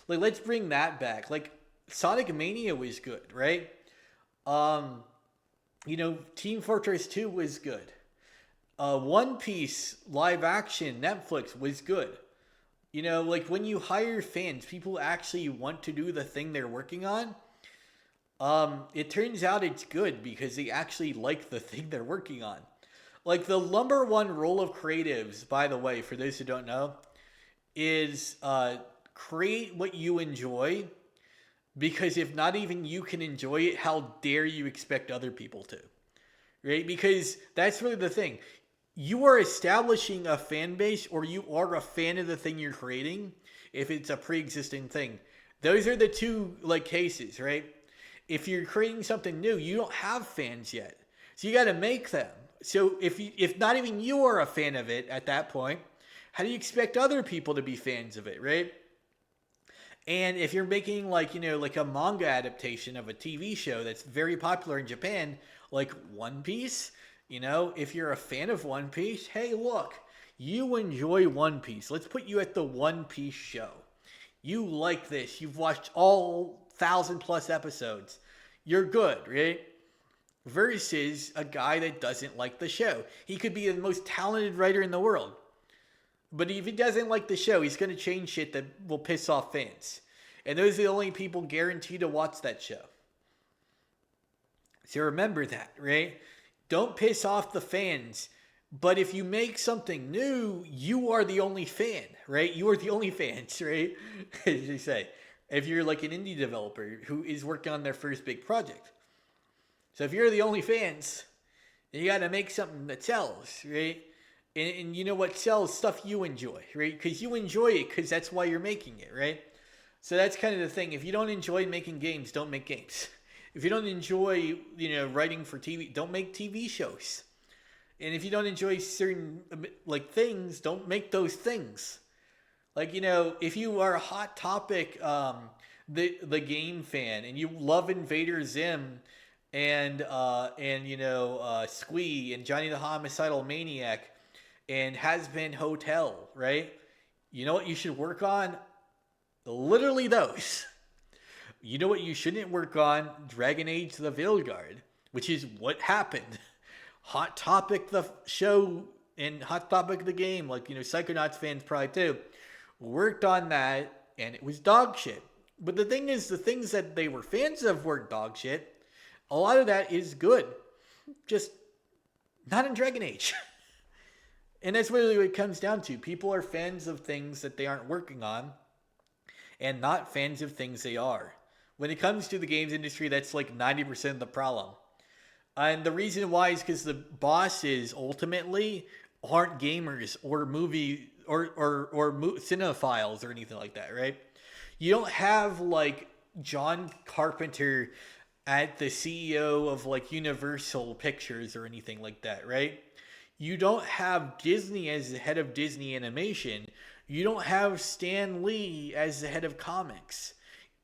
[SPEAKER 1] Like, let's bring that back. Like, Sonic Mania was good, right? You know, Team Fortress 2 was good. One Piece live action Netflix was good. You know, like, when you hire fans, people actually want to do the thing they're working on. It turns out it's good because they actually like the thing they're working on. Like, the number one rule of creatives, by the way, for those who don't know, is create what you enjoy, because if not even you can enjoy it, how dare you expect other people to, right? Because that's really the thing. You are establishing a fan base, or you are a fan of the thing you're creating if it's a pre-existing thing. Those are the two, like, cases, right? If you're creating something new, you don't have fans yet, so you got to make them. So if not even you are a fan of it at that point, how do you expect other people to be fans of it, right? And if you're making, like, you know, like a manga adaptation of a TV show that's very popular in Japan, like One Piece, you know, if you're a fan of One Piece, hey, look, you enjoy One Piece. Let's put you at the One Piece show. You like this. You've watched all 1,000+ episodes. You're good, right? Versus a guy that doesn't like the show. He could be the most talented writer in the world, but if he doesn't like the show, he's going to change shit that will piss off fans. And those are the only people guaranteed to watch that show. So remember that, right? Don't piss off the fans. But if you make something new, you are the only fan, right? You are the only fans, right? As you say, if you're like an indie developer who is working on their first big project. So if you're the only fans, you got to make something that sells, right? And you know what sells? Stuff you enjoy, right? Because you enjoy it because that's why you're making it, right? So that's kind of the thing. If you don't enjoy making games, don't make games. If you don't enjoy, writing for TV, don't make TV shows. And if you don't enjoy certain like things, don't make those things. Like, if you are a Hot Topic, the game fan, and you love Invader Zim and Squee and Johnny the Homicidal Maniac and Has Been Hotel, right? You know what you should work on? Literally those. You know what you shouldn't work on? Dragon Age the Veilguard, which is what happened. Hot Topic the show and Hot Topic the game, like, Psychonauts fans probably too, worked on that, and it was dog shit. But the thing is, the things that they were fans of were dog shit. A lot of that is good. Just not in Dragon Age. And that's really what it comes down to. People are fans of things that they aren't working on, and not fans of things they are. When it comes to the games industry, that's like 90% of the problem. And the reason why is because the bosses ultimately aren't gamers or movie or cinephiles or anything like that, right? You don't have like John Carpenter at the CEO of like Universal Pictures or anything like that, right? You don't have Disney as the head of Disney Animation. You don't have Stan Lee as the head of comics.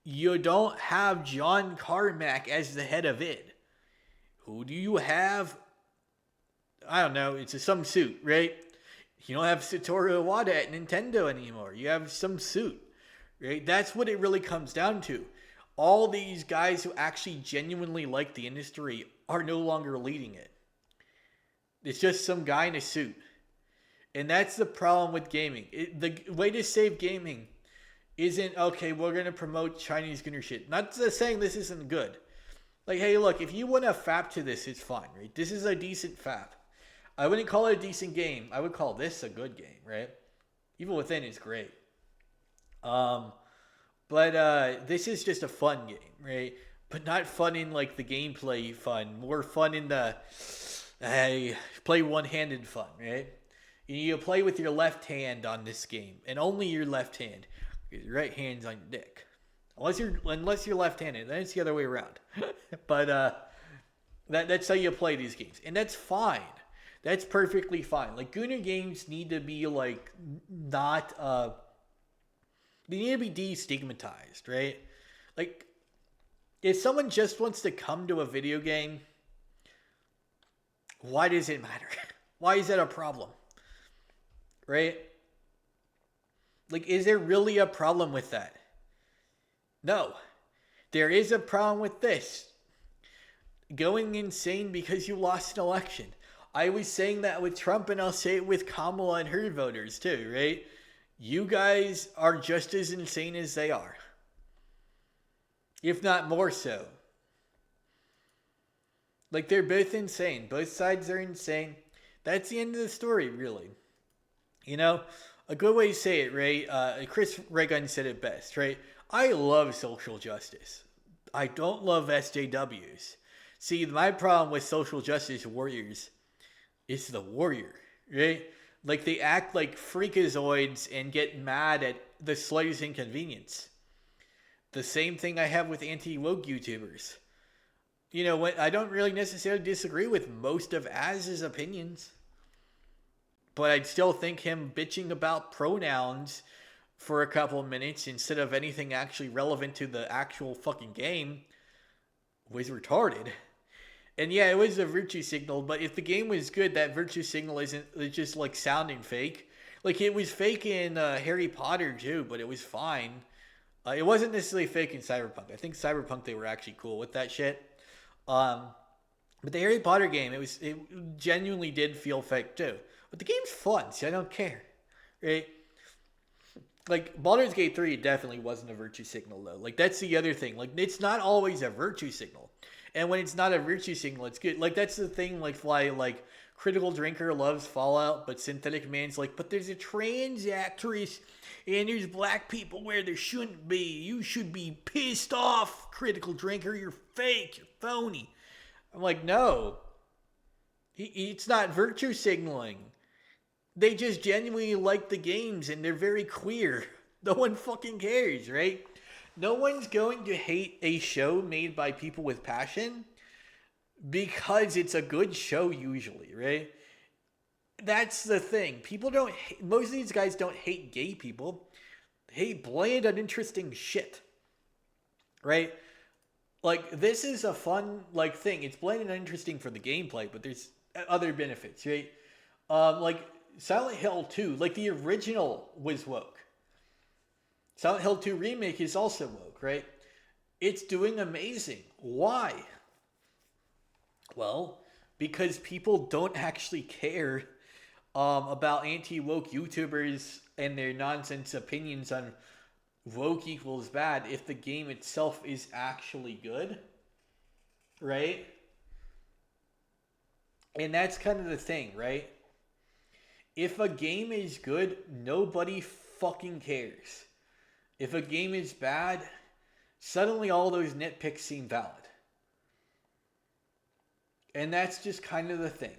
[SPEAKER 1] You don't have John Carmack as the head of it. Who do you have? I don't know. It's some suit, right? You don't have Satoru Iwata at Nintendo anymore. You have some suit, right? That's what it really comes down to. All these guys who actually genuinely like the industry are no longer leading it. It's just some guy in a suit. And that's the problem with gaming. The way to save gaming isn't, okay, we're going to promote Chinese gunner shit. Not saying this isn't good. Like, hey, look, if you want to fap to this, it's fine, right? This is a decent fap. I wouldn't call it a decent game. I would call this a good game, right? Evil Within is great. But this is just a fun game, right? But not fun in, like, the gameplay fun. More fun in the, play one-handed fun, right? You play with your left hand on this game, and only your left hand. Your right hand's on your dick. Unless you're left-handed, then it's the other way around. But that's how you play these games, and that's fine. That's perfectly fine. Like, Gunner games need to be like not. They need to be destigmatized, right? Like, if someone just wants to come to a video game, why does it matter? Why is that a problem? Right? Like, is there really a problem with that? No. There is a problem with this. Going insane because you lost an election. I was saying that with Trump, and I'll say it with Kamala and her voters too, right? You guys are just as insane as they are. If not more so. Like, they're both insane. Both sides are insane. That's the end of the story, really. A good way to say it, right? Chris Reagan said it best, right? I love social justice. I don't love SJWs. See, my problem with social justice warriors is the warrior, right? Like, they act like freakazoids and get mad at the slightest inconvenience. The same thing I have with anti-woke YouTubers. When I don't really necessarily disagree with most of Az's opinions, but I'd still think him bitching about pronouns for a couple of minutes instead of anything actually relevant to the actual fucking game was retarded. And yeah, it was a virtue signal, but if the game was good, that virtue signal it's just like sounding fake. Like, it was fake in Harry Potter too, but it was fine. It wasn't necessarily fake in Cyberpunk. I think Cyberpunk, they were actually cool with that shit. But the Harry Potter game, it genuinely did feel fake too. But the game's fun, so I don't care, right? Like, Baldur's Gate 3 definitely wasn't a virtue signal, though. Like, that's the other thing. Like, it's not always a virtue signal. And when it's not a virtue signal, it's good. Like, that's the thing, like, why, like, Critical Drinker loves Fallout, but Synthetic Man's like, but there's a trans actress, and there's black people where there shouldn't be. You should be pissed off, Critical Drinker. You're fake. You're phony. I'm like, no. It's not virtue signaling. They just genuinely like the games, and they're very queer. No one fucking cares, right? No one's going to hate a show made by people with passion because it's a good show usually, right? That's the thing. People don't most of these guys don't hate gay people. They hate bland, uninteresting shit. Right? Like, this is a fun, like, thing. It's bland and uninteresting for the gameplay, but there's other benefits, right? Like, Silent Hill 2, like, the original was woke. Silent Hill 2 Remake is also woke, right? It's doing amazing. Why? Well, because people don't actually care about anti-woke YouTubers and their nonsense opinions on woke equals bad if the game itself is actually good, right? And that's kind of the thing, right? If a game is good, nobody fucking cares. If a game is bad, suddenly all those nitpicks seem valid. And that's just kind of the thing.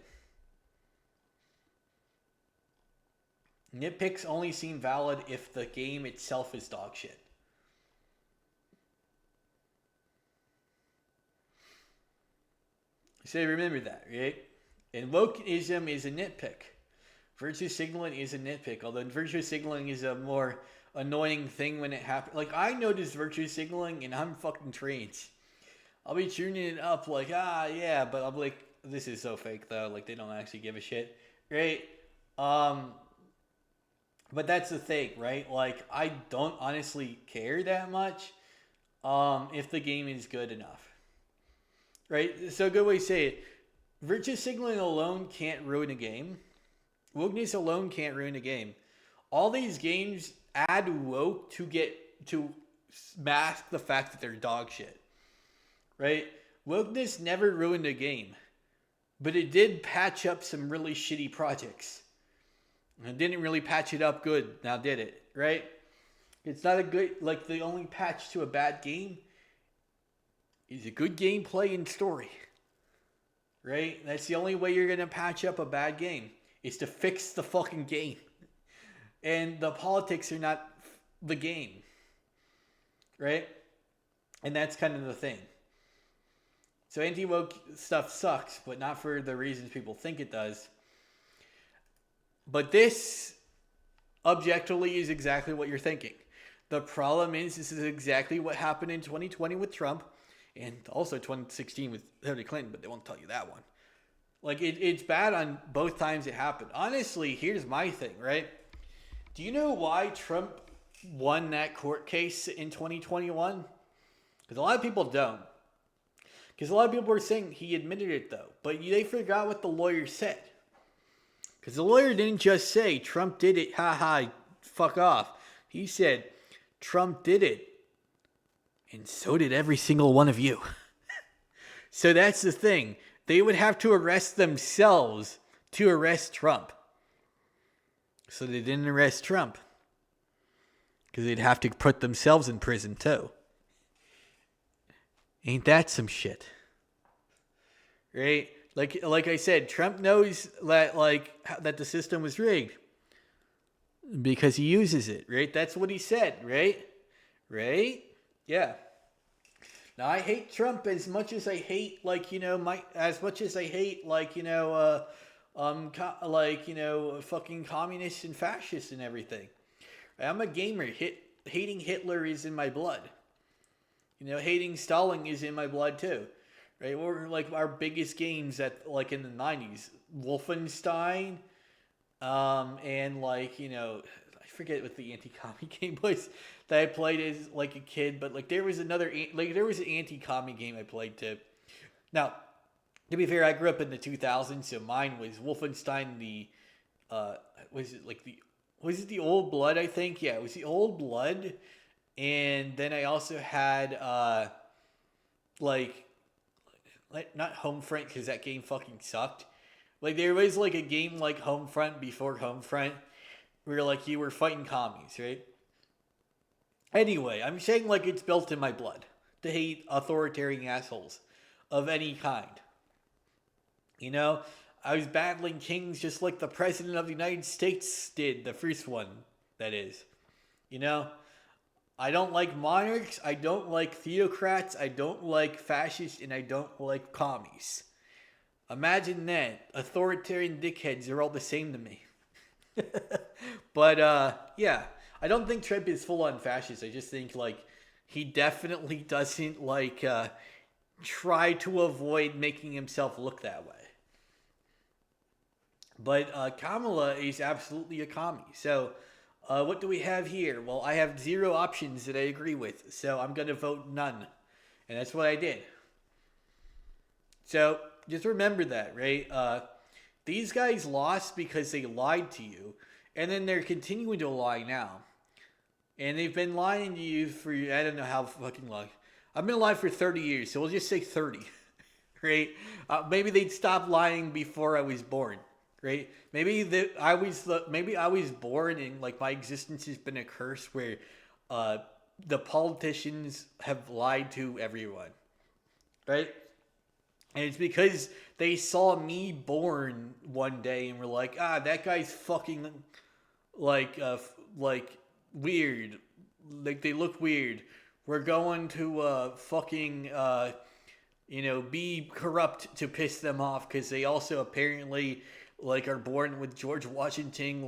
[SPEAKER 1] Nitpicks only seem valid if the game itself is dog shit. So remember that, right? And wokeism is a nitpick. Virtue signaling is a nitpick, although virtue signaling is a more annoying thing when it happens. Like, I notice virtue signaling and I'm fucking trained. I'll be tuning it up like, yeah, but I'm like, this is so fake though. Like, they don't actually give a shit, right? But that's the thing, right? Like, I don't honestly care that much if the game is good enough, right? So a good way to say it, virtue signaling alone can't ruin a game. Wokeness alone can't ruin a game. All these games add woke to mask the fact that they're dog shit, right? Wokeness never ruined a game, but it did patch up some really shitty projects. It didn't really patch it up good, now did it, right? It's not a good, like, the only patch to a bad game is a good gameplay and story, right? That's the only way you're going to patch up a bad game, is to fix the fucking game. And the politics are not the game, right? And that's kind of the thing. So anti-woke stuff sucks, but not for the reasons people think it does. But this, objectively, is exactly what you're thinking. The problem is, this is exactly what happened in 2020 with Trump, and also 2016 with Hillary Clinton, but they won't tell you that one. Like, it's bad on both times it happened. Honestly, here's my thing, right? Do you know why Trump won that court case in 2021? Because a lot of people don't. Because a lot of people were saying he admitted it, though. But they forgot what the lawyer said. Because the lawyer didn't just say, Trump did it, haha, fuck off. He said, Trump did it. And so did every single one of you. So that's the thing. They would have to arrest themselves to arrest Trump. So they didn't arrest Trump. Because they'd have to put themselves in prison too. Ain't that some shit? Right? Like I said, Trump knows that, like, that the system was rigged. Because he uses it, right? That's what he said, right? Right? Yeah. Now, I hate Trump as much as I hate, like, you know, as much as I hate, like, you know, fucking communists and fascists and everything. I'm a gamer. Hating Hitler is in my blood. You know, hating Stalin is in my blood too. Right? Or like our biggest games at, like, in the 90s, Wolfenstein, and, like, you know, I forget what the anti-commie game was that I played as, like, a kid, but, like, there was an anti-commie game I played too. Now, to be fair, I grew up in the 2000s, so mine was Wolfenstein, was it the Old Blood, I think? Yeah, it was the Old Blood. And then I also had, like not Homefront, because that game fucking sucked. Like, there was, like, a game like Homefront before Homefront, where, like, you were fighting commies, right? Anyway, I'm saying, like, it's built in my blood to hate authoritarian assholes of any kind. You know, I was battling kings just like the President of the United States did, the first one, that is. You know, I don't like monarchs, I don't like theocrats, I don't like fascists, and I don't like commies. Imagine that. Authoritarian dickheads are all the same to me. But, yeah. I don't think Trump is full-on fascist. I just think, like, he definitely doesn't, like, try to avoid making himself look that way. But Kamala is absolutely a commie. So, what do we have here? Well, I have 0 options that I agree with. So, I'm going to vote none. And that's what I did. So, just remember that, right? These guys lost because they lied to you. And then they're continuing to lie now. And they've been lying to you for, I don't know how fucking long. I've been alive for 30 years, so we'll just say 30. Right? Maybe they'd stop lying before I was born. Right? Maybe I was born and, like, my existence has been a curse where the politicians have lied to everyone. Right? And it's because they saw me born one day and were like, that guy's fucking, like weird. Like, they look weird. We're going to fucking, be corrupt to piss them off, because they also apparently, like, are born with George Washington,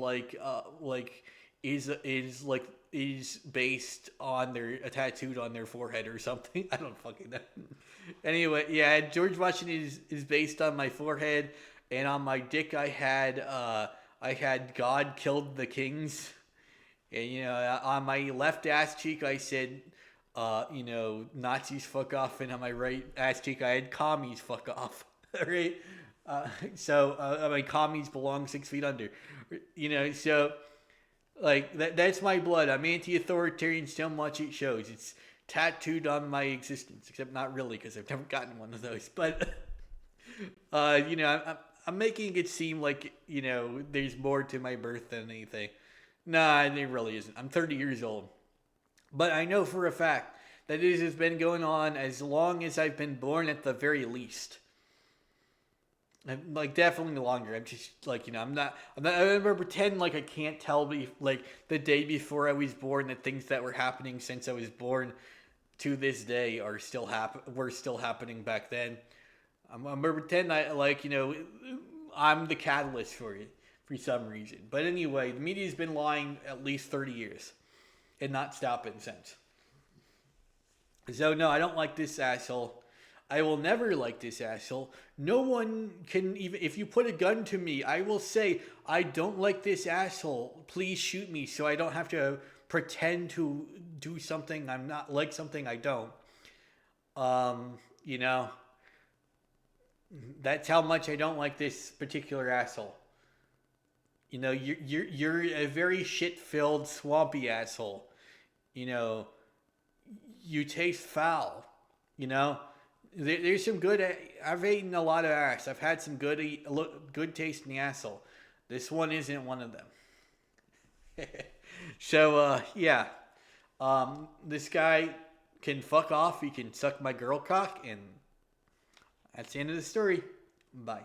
[SPEAKER 1] is based on tattooed on their forehead or something. I don't fucking know. Anyway, yeah, George Washington is based on my forehead, and on my dick I had God killed the kings. And, on my left ass cheek I said, Nazis fuck off, and on my right ass cheek I had commies fuck off. Right? So commies belong 6 feet under. So, like, that's my blood. I'm anti-authoritarian so much it shows. It's tattooed on my existence, except not really, because I've never gotten one of those. But, I'm making it seem like, there's more to my birth than anything. Nah, there really isn't. I'm 30 years old. But I know for a fact that this has been going on as long as I've been born, at the very least. Like, definitely longer. I'm just, like, I'm not I'm gonna pretend like I can't tell me, like, the day before I was born, that things that were happening since I was born to this day are still were still happening back then. I'm gonna pretend I'm the catalyst for it for some reason. But anyway, the media's been lying at least 30 years and not stopping since. So no, I don't like this asshole. I will never like this asshole. No one can even, if you put a gun to me, I will say, I don't like this asshole. Please shoot me so I don't have to pretend to do something I'm not, like something I don't. That's how much I don't like this particular asshole. You're a very shit-filled, swampy asshole. You taste foul. There's some good. I've eaten a lot of ass. I've had some good taste in the asshole. This one isn't one of them. So yeah, this guy can fuck off. He can suck my girl cock, and that's the end of the story. Bye.